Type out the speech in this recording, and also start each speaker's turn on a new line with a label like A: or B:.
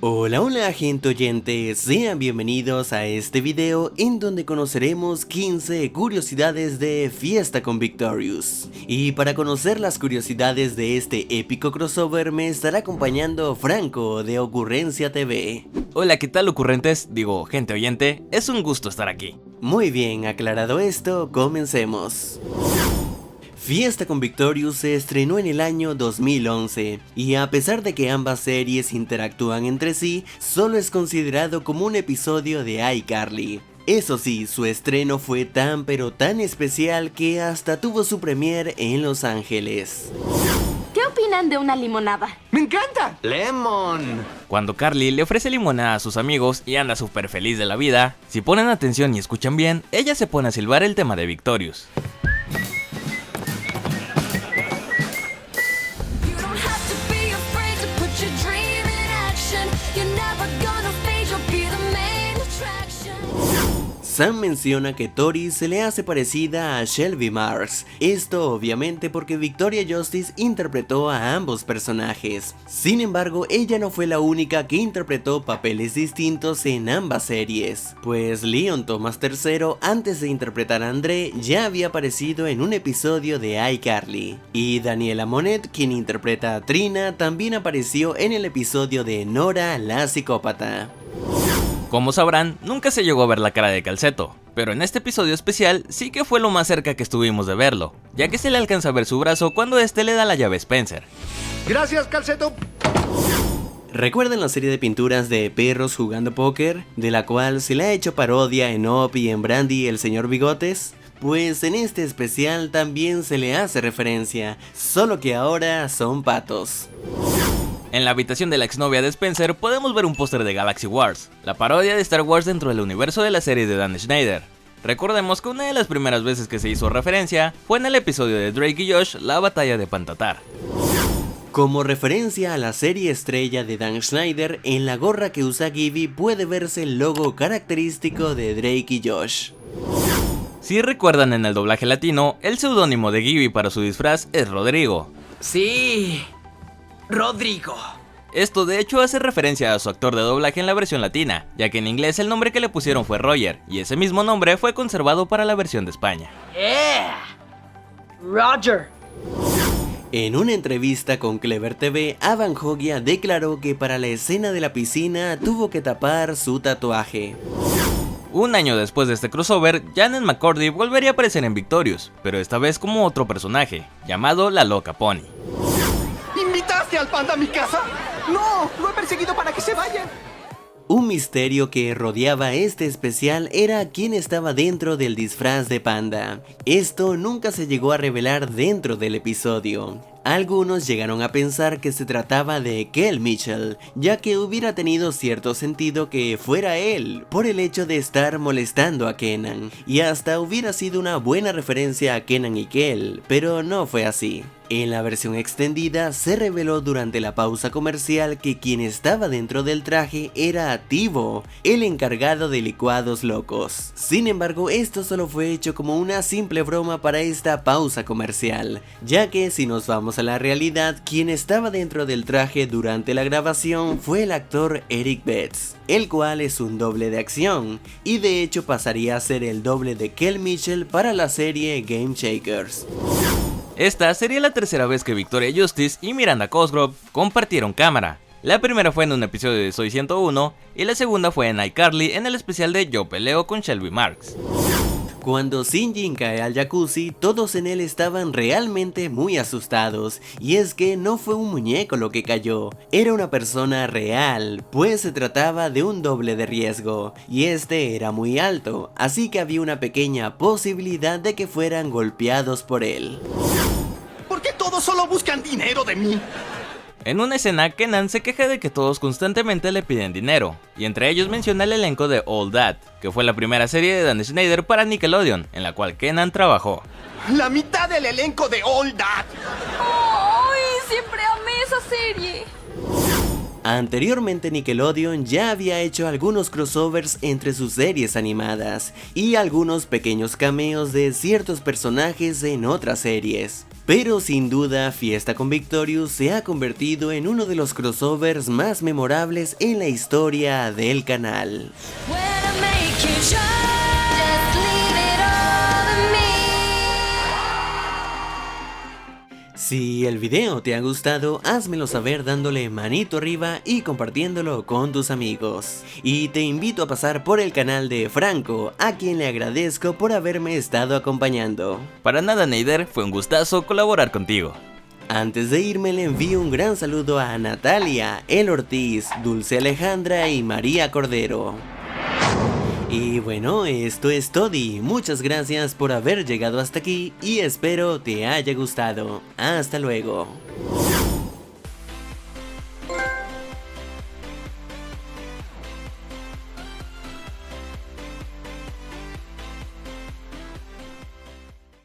A: Hola, hola gente oyente, sean bienvenidos a este video en donde conoceremos 15 curiosidades de Fiesta con Victorious. Y para conocer las curiosidades de este épico crossover me estará acompañando Franco de Ocurrencia TV.
B: Hola, ¿qué tal ocurrentes? Digo, gente oyente, es un gusto estar aquí.
A: Muy bien, aclarado esto, comencemos. Fiesta con Victorious se estrenó en el año 2011 y a pesar de que ambas series interactúan entre sí, solo es considerado como un episodio de iCarly. Eso sí, su estreno fue tan pero tan especial que hasta tuvo su premiere en Los Ángeles.
C: ¿Qué opinan de una limonada?
D: ¡Me encanta! ¡Lemon!
B: Cuando Carly le ofrece limonada a sus amigos y anda súper feliz de la vida, si ponen atención y escuchan bien, ella se pone a silbar el tema de Victorious.
A: Sam menciona que Tori se le hace parecida a Shelby Marks, esto obviamente porque Victoria Justice interpretó a ambos personajes. Sin embargo, ella no fue la única que interpretó papeles distintos en ambas series, pues Leon Thomas III, antes de interpretar a André, ya había aparecido en un episodio de iCarly, y Daniela Monet, quien interpreta a Trina, también apareció en el episodio de Nora la psicópata.
B: Como sabrán, nunca se llegó a ver la cara de Calceto, pero en este episodio especial sí que fue lo más cerca que estuvimos de verlo, ya que se le alcanza a ver su brazo cuando este le da la llave a Spencer.
D: ¡Gracias, Calceto!
A: ¿Recuerdan la serie de pinturas de perros jugando póker? De la cual se le ha hecho parodia en Op y en Brandy el señor Bigotes. Pues en este especial también se le hace referencia, solo que ahora son patos.
B: En la habitación de la exnovia de Spencer podemos ver un póster de Galaxy Wars, la parodia de Star Wars dentro del universo de la serie de Dan Schneider. Recordemos que una de las primeras veces que se hizo referencia fue en el episodio de Drake y Josh, la batalla de Pantatar.
A: Como referencia a la serie estrella de Dan Schneider, en la gorra que usa Gibby puede verse el logo característico de Drake y Josh.
B: Si recuerdan en el doblaje latino, el seudónimo de Gibby para su disfraz es Rodrigo.
E: Sí, Rodrigo.
B: Esto de hecho hace referencia a su actor de doblaje en la versión latina, ya que en inglés el nombre que le pusieron fue Roger, y ese mismo nombre fue conservado para la versión de España.
E: Roger.
A: En una entrevista con Clever TV, Avan Jogia declaró que para la escena de la piscina tuvo que tapar su tatuaje.
B: Un año después de este crossover, Janet McCurdy volvería a aparecer en Victorious, pero esta vez como otro personaje, llamado la Loca Pony.
D: ¿Invitaste al panda a mi casa? ¡No! ¡Lo he perseguido para que se vaya!
A: Un misterio que rodeaba este especial era quién estaba dentro del disfraz de panda. Esto nunca se llegó a revelar dentro del episodio. Algunos llegaron a pensar que se trataba de Kel Mitchell, ya que hubiera tenido cierto sentido que fuera él, por el hecho de estar molestando a Kenan, y hasta hubiera sido una buena referencia a Kenan y Kel, pero no fue así. En la versión extendida se reveló durante la pausa comercial que quien estaba dentro del traje era Tivo, el encargado de licuados locos. Sin embargo, esto solo fue hecho como una simple broma para esta pausa comercial, ya que si nos vamos a la realidad, quien estaba dentro del traje durante la grabación fue el actor Eric Betts, el cual es un doble de acción, y de hecho pasaría a ser el doble de Kel Mitchell para la serie Game Shakers.
B: Esta sería la tercera vez que Victoria Justice y Miranda Cosgrove compartieron cámara. La primera fue en un episodio de Soy 101 y la segunda fue en iCarly en el especial de Yo peleo con Shelby Marks.
A: Cuando Shinjin cae al jacuzzi, todos en él estaban realmente muy asustados, y es que no fue un muñeco lo que cayó, era una persona real, pues se trataba de un doble de riesgo, y este era muy alto, así que había una pequeña posibilidad de que fueran golpeados por él.
D: ¿Por qué todos solo buscan dinero de mí?
B: En una escena, Kenan se queja de que todos constantemente le piden dinero, y entre ellos menciona el elenco de All That, que fue la primera serie de Dan Schneider para Nickelodeon, en la cual Kenan trabajó.
D: ¡La mitad del elenco de All That!
C: ¡Ay! Siempre amé esa serie.
A: Anteriormente Nickelodeon ya había hecho algunos crossovers entre sus series animadas y algunos pequeños cameos de ciertos personajes en otras series. Pero sin duda Fiesta con Victorious se ha convertido en uno de los crossovers más memorables en la historia del canal. Si el video te ha gustado, házmelo saber dándole manito arriba y compartiéndolo con tus amigos. Y te invito a pasar por el canal de Franco, a quien le agradezco por haberme estado acompañando.
B: Para nada, Neider, fue un gustazo colaborar contigo.
A: Antes de irme le envío un gran saludo a Natalia, El Ortiz, Dulce Alejandra y María Cordero. Y bueno, esto es todo. Muchas gracias por haber llegado hasta aquí y espero te haya gustado. Hasta luego.